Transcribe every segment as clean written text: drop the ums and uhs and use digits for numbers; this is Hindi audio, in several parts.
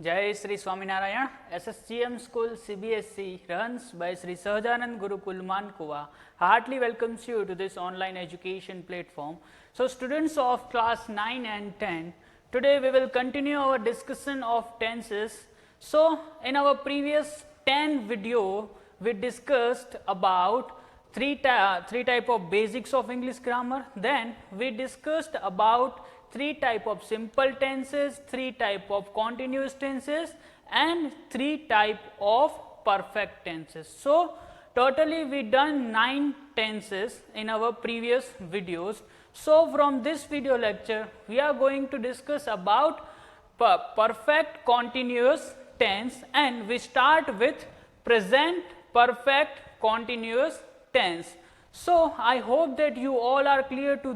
जय Shri Swaminarayan. SSGM School CBSE runs by Sri Sahajanand Gurukul Mankuwa heartily welcomes you to this online education platform. So students of class 9 and 10, today we will continue our discussion of tenses. So in our previous 10 video, we discussed about three type of basics of English grammar. Then we discussed about three type of simple tenses, three type of continuous tenses, and three type of perfect tenses. So totally we done 9 tenses in our previous videos. So from this video lecture we are going to discuss about perfect continuous tense, and we start with present perfect continuous tense. So I hope that you all are clear to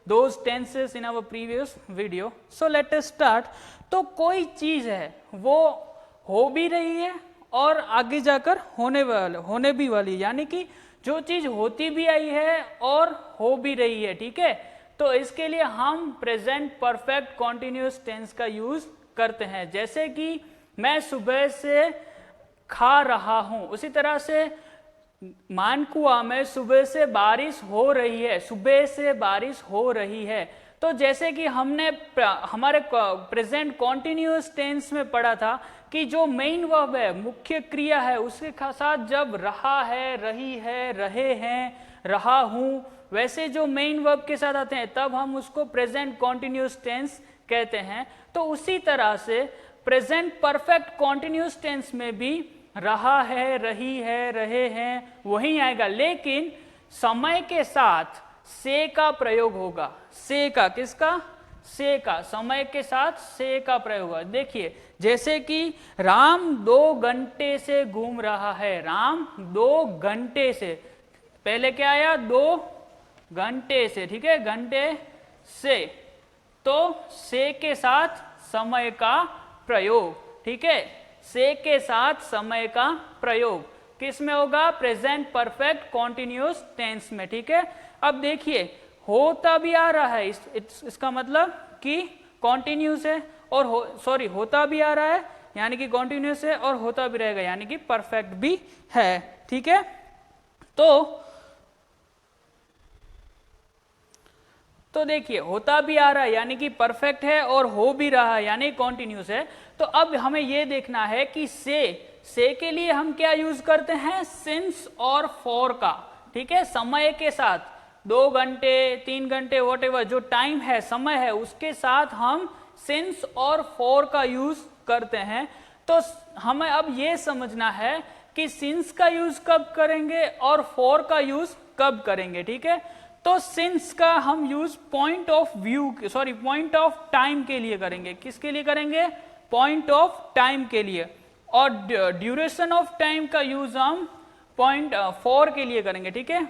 those tenses in our previous video. So let us start. तो कोई चीज है वो हो भी रही है और आगे जाकर होने भी वाली है, यानी कि जो चीज होती भी आई है और हो भी रही है. ठीक है, तो इसके लिए हम प्रेजेंट परफेक्ट कॉन्टिन्यूस टेंस का यूज करते हैं. जैसे कि मैं सुबह से खा रहा हूं, उसी तरह से मानकुआ में सुबह से बारिश हो रही है, सुबह से बारिश हो रही है. तो जैसे कि हमने हमारे प्रेजेंट कॉन्टिन्यूअस टेंस में पढ़ा था कि जो मेन वर्ब है, मुख्य क्रिया है, उसके साथ जब रहा है, रही है, रहे हैं, रहा हूं, वैसे जो मेन वर्ब के साथ आते हैं तब हम उसको प्रेजेंट कॉन्टिन्यूअस टेंस कहते हैं. तो उसी तरह से प्रेजेंट परफेक्ट कॉन्टिन्यूअस टेंस में भी रहा है, रही है, रहे हैं वही आएगा, लेकिन समय के साथ से का प्रयोग होगा. से का, किसका? से का. समय के साथ से का प्रयोग होगा. देखिए जैसे कि राम 2 घंटे से घूम रहा है. राम 2 घंटे से, पहले क्या आया? 2 घंटे से. ठीक है, घंटे से, तो से के साथ समय का प्रयोग. ठीक है, से के साथ समय का प्रयोग किस में होगा? प्रेजेंट परफेक्ट कॉन्टिन्यूअस टेंस में. ठीक है, अब देखिए होता भी आ रहा है, इसका मतलब कि कॉन्टिन्यूअस है, और होता भी आ रहा है यानी कि कॉन्टिन्यूअस है, और होता भी रहेगा यानी कि परफेक्ट भी है. ठीक है, तो देखिए होता भी आ रहा है यानी कि परफेक्ट है, और हो भी रहा है यानी कॉन्टिन्यूअस है. तो अब हमें यह देखना है कि से के लिए हम क्या यूज करते हैं? सिंस और फॉर का. ठीक है, समय के साथ 2 घंटे 3 घंटे व्हाटएवर जो टाइम है, समय है, उसके साथ हम सिंस और फॉर का यूज करते हैं. तो हमें अब यह समझना है कि सिंस का यूज कब करेंगे और फॉर का यूज कब करेंगे. ठीक है, तो सिंस का हम यूज पॉइंट ऑफ टाइम के लिए करेंगे. किसके लिए करेंगे? पॉइंट ऑफ टाइम के लिए. और ड्यूरेशन ऑफ टाइम का यूज हम पॉइंट फॉर के लिए करेंगे. ठीक है,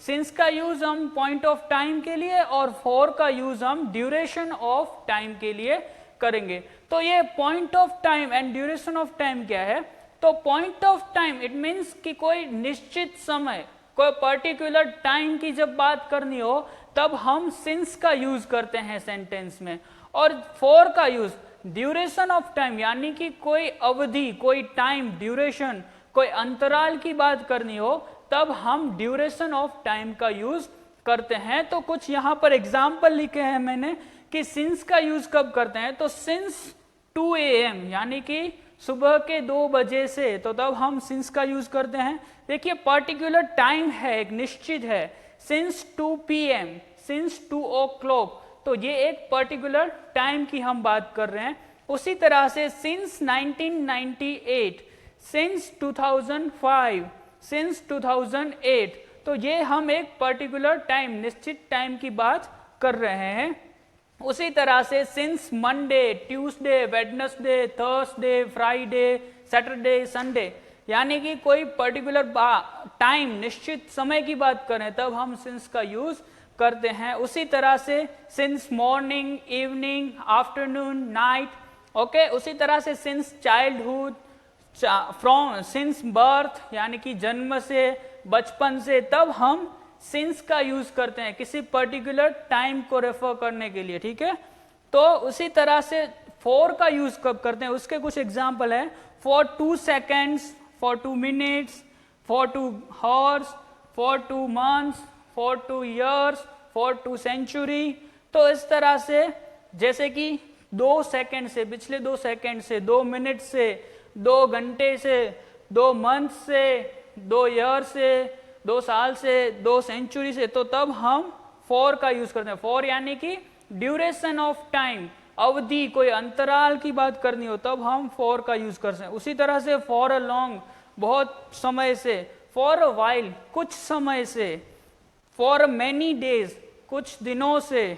सिंस का यूज हम पॉइंट ऑफ टाइम के लिए और फॉर का यूज हम ड्यूरेशन ऑफ टाइम के लिए करेंगे. तो ये point of time and duration of time क्या है? तो point of time it means कि कोई निश्चित समय, कोई पर्टिकुलर टाइम की जब बात करनी हो तब हम सिंस का यूज करते हैं सेंटेंस में. और फॉर का यूज ड्यूरेशन ऑफ टाइम यानी कि कोई अवधि, कोई टाइम, ड्यूरेशन, कोई अंतराल की बात करनी हो तब हम ड्यूरेशन ऑफ टाइम का यूज करते हैं. तो कुछ यहां पर एग्जाम्पल लिखे हैं मैंने कि सिंस का यूज कब करते हैं. तो सिंस 2 AM यानी कि सुबह के 2 बजे से, तो तब हम सिंस का यूज करते हैं. देखिए पर्टिकुलर टाइम है, एक निश्चित है. सिंस 2 PM, सिंस 2 o'clock, तो ये एक पर्टिकुलर टाइम की हम बात कर रहे हैं. उसी तरह से सिंस 1998, सिंस 2005, सिंस 2008, तो ये हम एक पर्टिकुलर टाइम, निश्चित टाइम की बात कर रहे हैं. उसी तरह से since Monday, Tuesday, Wednesday, Thursday, Friday, Saturday, Sunday, यानी कि कोई पर्टिकुलर टाइम, निश्चित समय की बात करें तब हम सिंस का यूज करते हैं. उसी तरह से since morning, evening, afternoon, night. Okay, उसी तरह से since childhood, from since birth यानी कि जन्म से, बचपन से, तब हम सिंस का यूज करते हैं किसी पर्टिकुलर टाइम को रेफर करने के लिए. ठीक है, तो उसी तरह से फॉर का यूज कब करते हैं उसके कुछ एग्जाम्पल है। For 2 seconds, for 2 minutes, for 2 hours, for 2 months, for 2 years, for 2 century। तो इस तरह से जैसे कि 2 सेकेंड से, पिछले 2 सेकेंड से, 2 मिनट से, 2 घंटे से, 2 मंथ से, 2 ईयर से, 2 साल से, 2 सेंचुरी से, तो तब हम फॉर का यूज करते हैं। फॉर यानी कि ड्यूरेशन ऑफ टाइम, अवधि, कोई अंतराल की बात करनी हो तब हम फॉर का यूज करते हैं। उसी तरह से फॉर अ लॉन्ग, बहुत समय से, फॉर अ वाइल, कुछ समय से, फॉर मैनी डेज, कुछ दिनों से,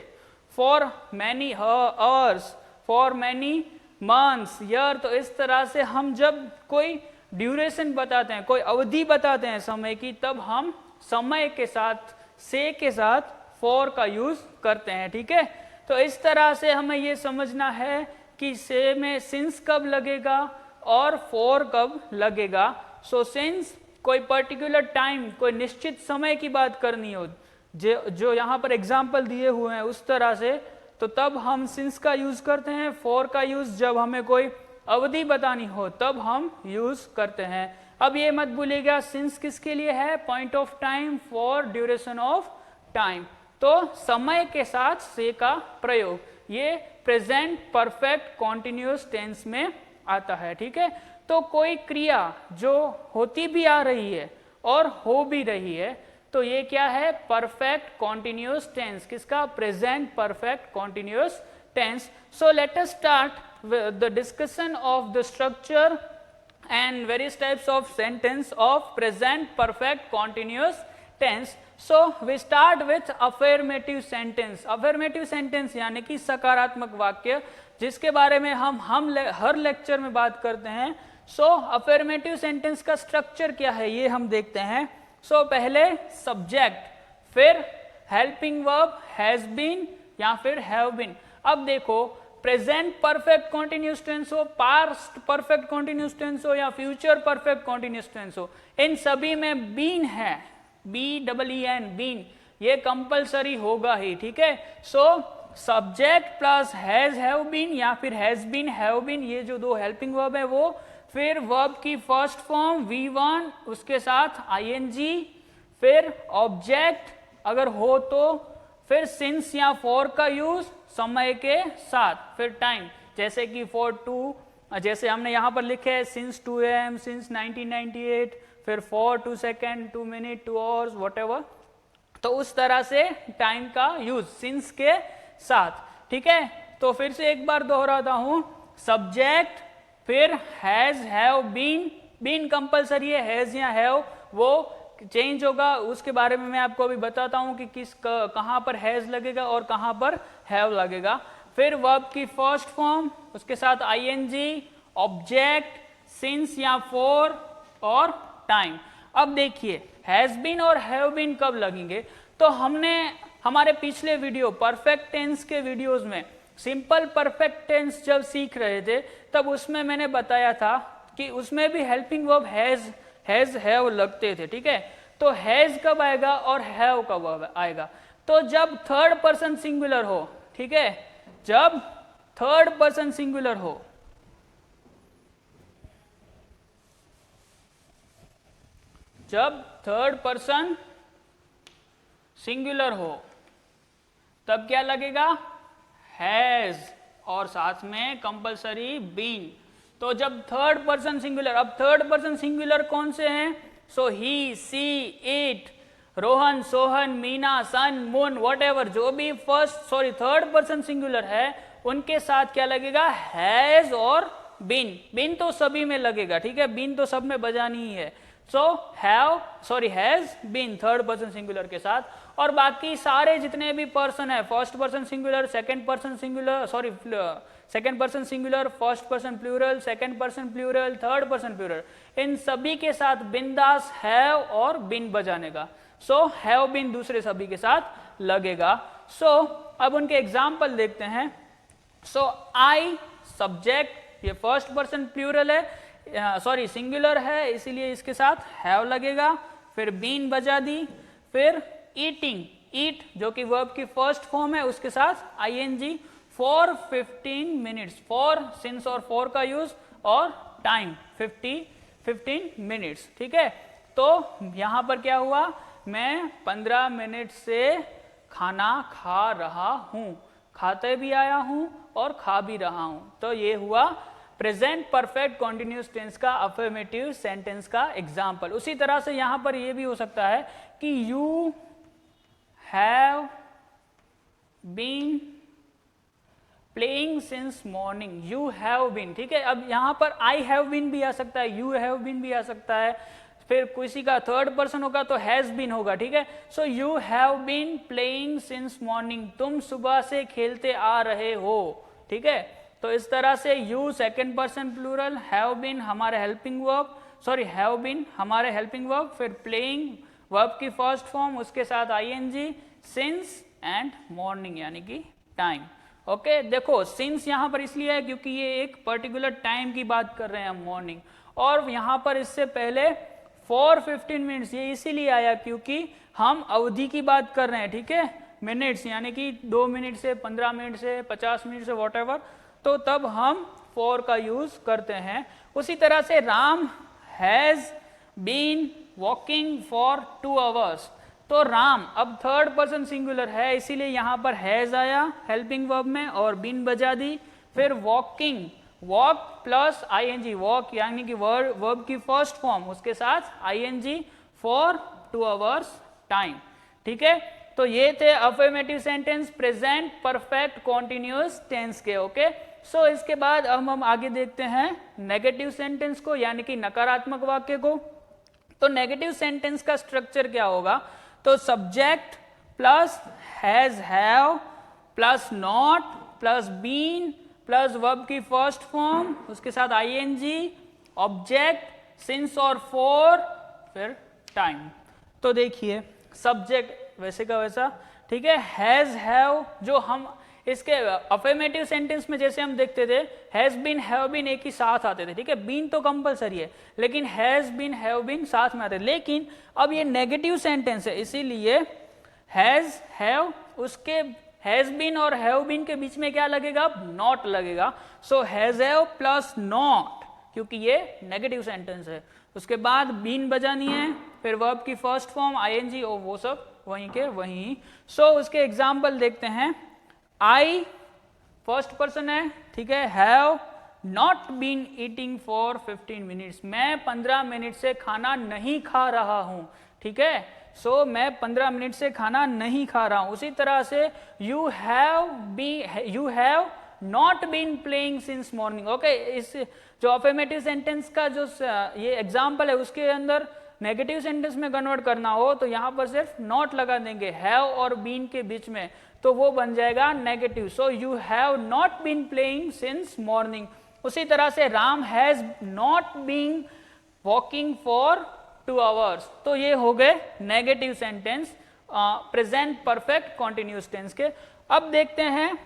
for many hours, for many months, year. तो इस तरह से हम जब कोई ड्यूरेशन बताते हैं, कोई अवधि बताते हैं समय की, तब हम समय के साथ, से के साथ फॉर का यूज करते हैं। ठीक है, तो इस तरह से हमें ये समझना है कि से में सिंस कब लगेगा और फॉर कब लगेगा। सो सिंस कोई पर्टिकुलर टाइम, कोई निश्चित समय की बात करनी हो, जो यहाँ पर एग्जाम्पल दिए हुए हैं उस तरह से, तो तब हम सिंस का यूज करते हैं। फॉर का यूज जब हमें कोई अवधि बतानी हो तब हम यूज करते हैं। अब ये मत भूलिएगा सिंस किसके लिए है, point of time, for duration of time. तो समय के साथ से का प्रयोग ये प्रेजेंट परफेक्ट कॉन्टिन्यूअस टेंस में आता है। ठीक है, तो कोई क्रिया जो होती भी आ रही है और हो भी रही है, तो ये क्या है, परफेक्ट कॉन्टिन्यूअस टेंस। किसका, present perfect continuous tense. So let us start the discussion of the structure and various types of sentence of present perfect continuous tense. So we start with affirmative sentence. Affirmative sentence यानी कि सकारात्मक वाक्य, जिसके बारे में हम हर लेक्चर में बात करते हैं। So affirmative sentence का स्ट्रक्चर क्या है ये हम देखते हैं। So पहले subject, फिर helping verb has been या फिर have been। अब देखो प्रेजेंट परफेक्ट कॉन्टिन्यूअस टेंस हो, पास्ट परफेक्ट कॉन्टिन्यूअस टेंस हो या फ्यूचर परफेक्ट कॉन्टिन्यूअस टेंस हो, इन सभी में बीन है, BEEN, बीन, ये कंपलसरी होगा ही। ठीक है, so subject plus has, have been या फिर हैज बीन, हैव बीन, ये जो दो हेल्पिंग वर्ब है वो, फिर वर्ब की फर्स्ट फॉर्म V1, उसके साथ ING, फिर ऑब्जेक्ट अगर हो तो, फिर सिंस या फॉर का यूज समय के साथ, फिर टाइम, जैसे कि फॉर 2, जैसे हमने यहां पर लिखे है सिंस 2 AM, सिंस 1998, फिर for 2 second, 2 minute, 2 hours, whatever. तो उस तरह से टाइम का यूज सिंस के साथ। ठीक है, तो फिर से एक बार दोहराता हूं, सब्जेक्ट, फिर has, have, been, been compulsory है, हैज या हैव वो चेंज होगा, उसके बारे में मैं आपको अभी बताता हूं कि कहां पर हैज लगेगा और कहां पर हैव लगेगा। फिर वर्ब की फर्स्ट फॉर्म, उसके साथ ING, ऑब्जेक्ट, सिंस या फॉर और टाइम। अब देखिए हैज बीन और हैव बीन कब लगेंगे, तो हमने हमारे पिछले वीडियो परफेक्ट टेंस के वीडियोस में सिंपल परफेक्ट टेंस जब सीख रहे थे तब उसमें मैंने बताया था कि उसमें भी हेल्पिंग वर्ब हैज हैव लगते थे। ठीक है, तो हैज कब आएगा और हैव कब आएगा, तो जब थर्ड पर्सन सिंगुलर हो। ठीक है, जब थर्ड पर्सन सिंगुलर हो, जब थर्ड पर्सन सिंगुलर हो तब क्या लगेगा, हैज और साथ में कंपलसरी बीन। तो जब थर्ड पर्सन सिंगुलर, अब थर्ड पर्सन सिंगुलर कौन से हैं, so he, she, it, Rohan, Sohan, Meena, sun, moon, whatever, जो भी थर्ड पर्सन सिंगुलर है उनके साथ क्या लगेगा, हैज और बीन। बीन तो सभी में लगेगा। ठीक है, बीन तो सब में बजानी ही है। So has been third person singular के साथ, और बाकी सारे जितने भी पर्सन है, first person singular, second person singular, second person singular, first person plural, second person plural, third person plural, इन सभी के साथ बिंदास हैव और बिन बजाने का। सो हैव बिन दूसरे सभी के साथ लगेगा। सो अब उनके एग्जाम्पल देखते हैं। सो आई, सब्जेक्ट, ये फर्स्ट पर्सन प्लूरल है, सिंगुलर है, इसीलिए इसके साथ हैव लगेगा। फिर बीन बजा दी, फिर ईटिंग, ईट जो कि वर्ब की फर्स्ट फॉर्म है उसके साथ ING, for 15 minutes, for since और फॉर का यूज और टाइम 15 मिनट्स, ठीक है। तो यहां पर क्या हुआ, मैं 15 मिनट से खाना खा रहा हूं, खाते भी आया हूं और खा भी रहा हूं। तो ये हुआ प्रेजेंट परफेक्ट कॉन्टिन्यूस टेंस का अफर्मेटिव सेंटेंस का एग्जाम्पल। उसी तरह से यहां पर यह भी हो सकता है कि you have been playing since morning, you have been, ठीक है। अब यहां पर आई हैव बीन भी आ सकता है, यू हैव बीन भी आ सकता है, फिर किसी का थर्ड पर्सन होगा तो हैज बीन होगा, ठीक है। So you have been playing since morning, तुम सुबह से खेलते आ रहे हो, ठीक है। तो इस तरह से you second person plural, have been हमारे helping verb, sorry have been हमारे हेल्पिंग वर्ब, फिर प्लेइंग वर्ब की फर्स्ट फॉर्म, उसके साथ आईएनजी, सिंस एंड मॉर्निंग यानी कि टाइम। ओके, देखो सिंस यहां पर इसलिए है क्योंकि ये एक पर्टिकुलर टाइम की बात कर रहे हैं हम, मॉर्निंग। और यहां पर इससे पहले फॉर 15 मिनट्स ये इसीलिए आया क्योंकि हम अवधि की बात कर रहे हैं, ठीक है, मिनट्स यानी कि 2 मिनट से 15 मिनट से 50 मिनट से वॉटएवर, तो तब हम फॉर का यूज करते हैं। उसी तरह से Ram has been walking for 2 hours, तो राम अब थर्ड पर्सन सिंगुलर है इसीलिए यहां पर हैज आया हेल्पिंग वर्ब में और बीन बजा दी। फिर walking, walk plus ING, walk यानी कि वर्ब की फर्स्ट फॉर्म, उसके साथ आईएनजी फॉर 2 आवर्स टाइम, ठीक है। तो ये थे affirmative sentence present perfect continuous tense के। ओके, सो इसके बाद अब हम आगे देखते हैं नेगेटिव सेंटेंस को यानी कि नकारात्मक वाक्य को। तो नेगेटिव सेंटेंस का स्ट्रक्चर क्या होगा, तो subject plus has have plus not plus been plus verb की फर्स्ट फॉर्म, उसके साथ आईएनजी, ऑब्जेक्ट, सिंस और फॉर, फिर टाइम। तो देखिए सब्जेक्ट वैसे का वैसा, ठीक है, हैज हैव जो हम इसके अफर्मेटिव सेंटेंस में जैसे हम देखते थे हैज बीन हैव बीन एक ही साथ आते थे, ठीक है, बीन तो कंपलसरी है लेकिन हैज बीन हैव बीन साथ में आते थे। लेकिन अब ये नेगेटिव सेंटेंस है इसीलिए हैज हैव, उसके हैज बीन और हैव बीन के बीच में क्या लगेगा, नॉट लगेगा। So has have plus not क्योंकि ये नेगेटिव सेंटेंस है। उसके बाद बीन बजानी है, फिर वर्ब की फर्स्ट फॉर्म आईएनजी और वो सब वहीं के वहीं। सो उसके एग्जाम्पल देखते हैं। आई फर्स्ट पर्सन है, ठीक है, have not been eating for 15 minutes, मैं 15 मिनट से खाना नहीं खा रहा हूं, ठीक है। सो मैं 15 मिनट से खाना नहीं खा रहा हूं। उसी तरह से you have not been playing since morning. Okay, इस जो अफर्मेटिव सेंटेंस का जो ये एग्जाम्पल है उसके अंदर नेगेटिव सेंटेंस में कन्वर्ट करना हो तो यहां पर सिर्फ नॉट लगा देंगे हैव और बीन के बीच में, तो वो बन जाएगा negative. So you have not been playing since morning. उसी तरह से Ram has not been walking for 2 hours, तो ये हो गए negative sentence present perfect continuous tense के। अब देखते हैं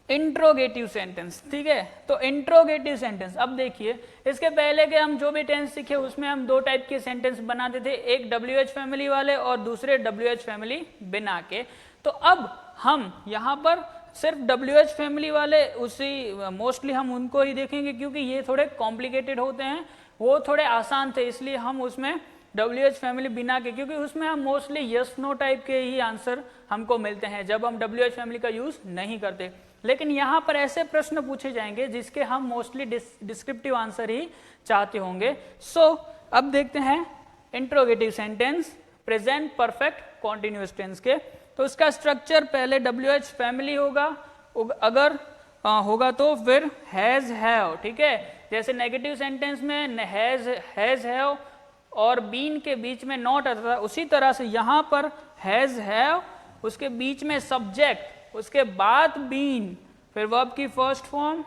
इंट्रोगेटिव सेंटेंस, ठीक है। तो इंट्रोगेटिव सेंटेंस, अब देखिए इसके पहले के हम जो भी टेंस सीखे उसमें हम 2 टाइप के सेंटेंस बनाते थे, एक WH फैमिली वाले और दूसरे WH फैमिली बिना के। तो अब हम यहाँ पर सिर्फ WH फैमिली वाले उसी मोस्टली हम उनको ही देखेंगे क्योंकि ये थोड़े कॉम्प्लिकेटेड होते हैं, वो थोड़े आसान थे इसलिए हम उसमें WH फैमिली बिना के, क्योंकि उसमें हम मोस्टली यस नो टाइप के ही आंसर हमको मिलते हैं जब हम WH फैमिली का यूज नहीं करते। लेकिन यहाँ पर ऐसे प्रश्न पूछे जाएंगे जिसके हम मोस्टली डिस्क्रिप्टिव आंसर ही चाहते होंगे। सो अब देखते हैं interrogative sentence present perfect continuous tense के। तो इसका स्ट्रक्चर पहले WH फैमिली होगा, अगर होगा तो फिर हैज हैव, ठीक है, जैसे नेगेटिव सेंटेंस में हैज हैव और बीन के बीच में नॉट आता था, उसी तरह से यहाँ पर हैज हैव, उसके बीच में सब्जेक्ट, उसके बाद बीन, फिर वर्ब की first form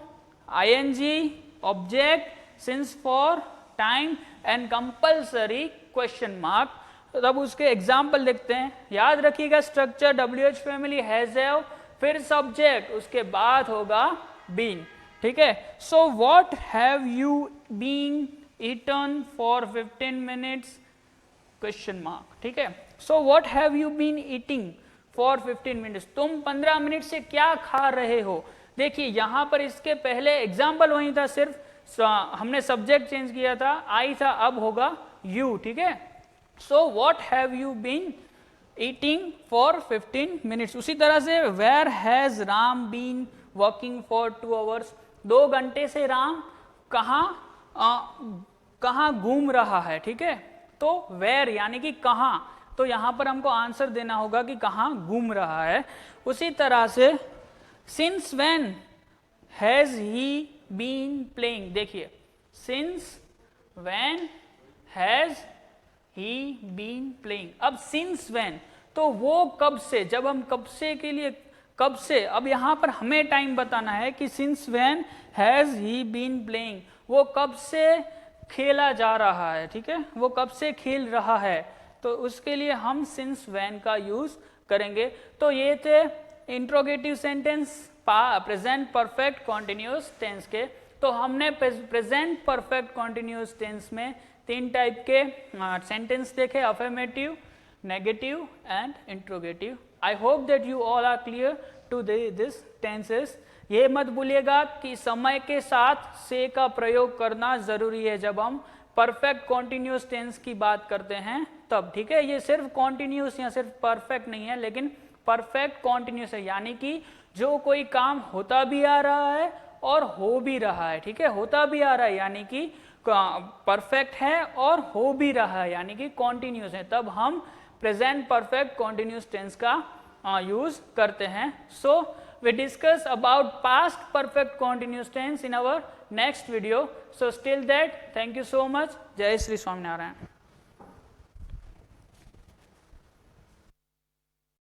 ING, object, since for, time and compulsory question mark. तो तब उसके एग्जाम्पल देखते हैं। याद रखिएगा structure WH family has have, फिर सब्जेक्ट, उसके बाद होगा बीन, ठीक है। So what have you been eaten for 15 minutes question mark, ठीक है। So what have you been eating for 15 minutes, तुम 15 मिनट से क्या खा रहे हो। देखिए यहाँ पर इसके पहले एग्जाम्पल वही था, सिर्फ हमने सब्जेक्ट चेंज किया था, आई था, अब होगा यू, ठीक है। So what have you been eating for 15 minutes. उसी तरह से where has Ram been working for 2 hours, 2 घंटे से राम कहाँ घूम रहा है, ठीक है। तो वेयर यानी कि कहाँ, तो यहां पर हमको आंसर देना होगा कि कहाँ घूम रहा है। उसी तरह से since when has he been playing, देखिए since when has he been playing. अब सिंस व्हेन तो वो कब से, जब हम कब से के लिए कब से, अब यहां पर हमें टाइम बताना है कि since when has he been playing, वो कब से खेला जा रहा है, ठीक है, वो कब से खेल रहा है, तो उसके लिए हम सिंस व्हेन का यूज करेंगे। तो ये थे interrogative sentence present perfect continuous tense के। तो हमने प्रेजेंट परफेक्ट कॉन्टिन्यूअस टेंस में 3 टाइप के सेंटेंस देखे, affirmative, negative and interrogative. I hope that you all are clear to this tenses. ये मत भूलिएगा कि समय के साथ से का प्रयोग करना जरूरी है जब हम परफेक्ट कॉन्टिन्यूअस टेंस की बात करते हैं तब, ठीक है। ये सिर्फ कॉन्टिन्यूअस या सिर्फ परफेक्ट नहीं है, लेकिन परफेक्ट कॉन्टिन्यूअस है, यानी कि जो कोई काम होता भी आ रहा है और हो भी रहा है, ठीक है। होता भी आ रहा है यानी कि परफेक्ट है और हो भी रहा है यानी कि कॉन्टिन्यूअस है, तब हम प्रेजेंट परफेक्ट कॉन्टिन्यूअस टेंस का यूज करते हैं। सो we discuss about past perfect continuous tense in our next video. So till that, thank you so much. Jai Shri Swaminarayan.